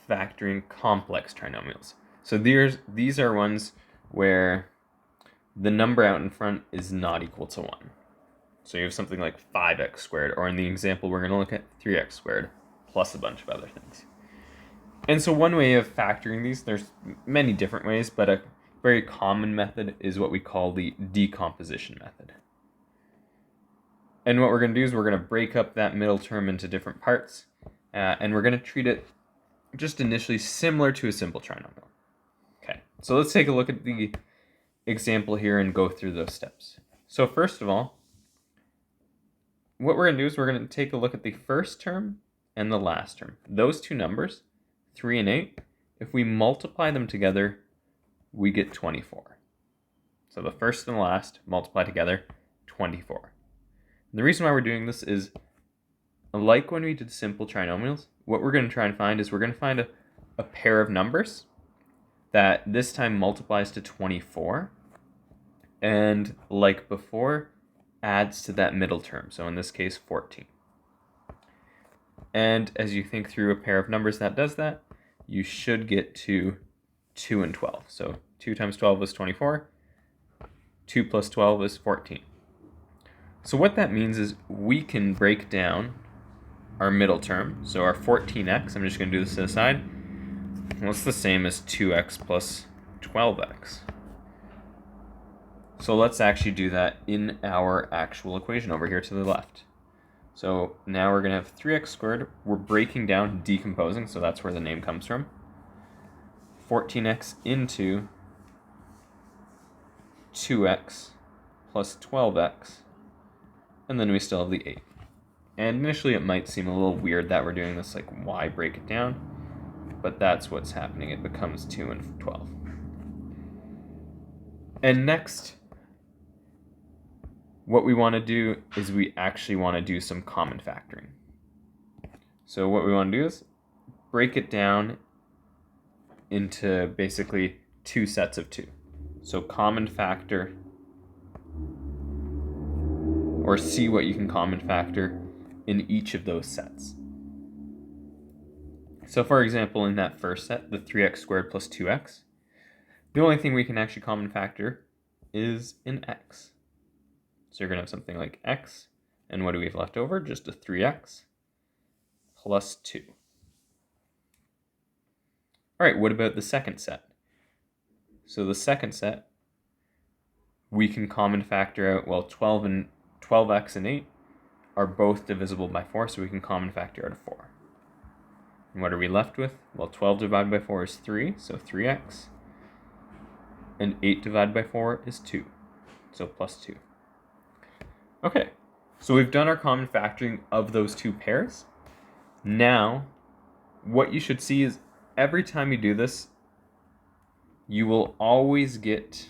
factoring complex trinomials. So these are ones where the number out in front is not equal to 1. So you have something like 5x squared, or in the example we're going to look at 3x squared, plus a bunch of other things. And so one way of factoring these, there's many different ways, but a very common method is what we call the decomposition method. And what we're going to do is we're going to break up that middle term into different parts, and we're going to treat it just initially similar to a simple trinomial. Okay, so let's take a look at the example here and go through those steps. So first of all, what we're going to do is we're going to take a look at the first term and the last term. Those two numbers, 3 and 8, if we multiply them together, we get 24. So the first and the last multiply together, 24. And the reason why we're doing this is, like when we did simple trinomials, what we're going to try and find is we're going to find a pair of numbers that this time multiplies to 24, and like before, adds to that middle term. So in this case, 14. And as you think through a pair of numbers that does that, you should get to 2 and 12. So 2 times 12 is 24. 2 plus 12 is 14. So what that means is we can break down our middle term. So our 14x, I'm just going to do this to the side. Well, it's the same as 2x plus 12x. So let's actually do that in our actual equation over here to the left. So now we're going to have 3x squared. We're breaking down, decomposing, so that's where the name comes from. 14x into 2x plus 12x. And then we still have the 8. And initially it might seem a little weird that we're doing this, like why break it down? But that's what's happening. It becomes 2 and 12. And next, what we want to do is we actually want to do some common factoring. So what we want to do is break it down into basically 2 sets of 2. So common factor, or see what you can common factor in each of those sets. So for example, in that first set, the 3x squared plus 2x, the only thing we can actually common factor is an x. So you're going to have something like x, and what do we have left over? Just a 3x plus 2. All right, what about the second set? So the second set, we can common factor out, well, 12x and 8 are both divisible by 4, so we can common factor out of 4. And what are we left with? Well, 12 divided by 4 is 3, so 3x. And 8 divided by 4 is 2, so plus 2. Okay, so we've done our common factoring of those two pairs. Now, what you should see is every time you do this, you will always get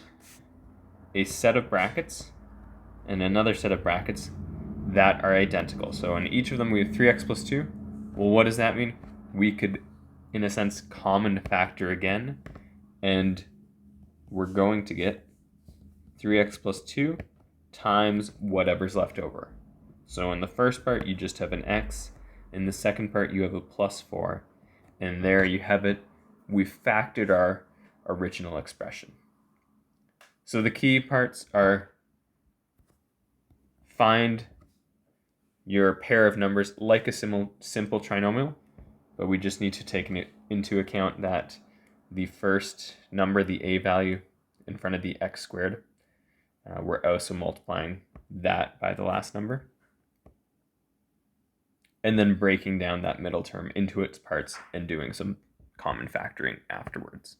a set of brackets and another set of brackets that are identical. So in each of them we have 3x plus 2. Well, what does that mean? We could, in a sense, common factor again, and we're going to get 3x plus 2 times whatever's left over. So in the first part, you just have an x. In the second part, you have a plus 4. And there you have it. We've factored our original expression. So the key parts are find your pair of numbers like a simple trinomial, but we just need to take into account that the first number, the a value in front of the x squared, we're also multiplying that by the last number, and then breaking down that middle term into its parts and doing some common factoring afterwards.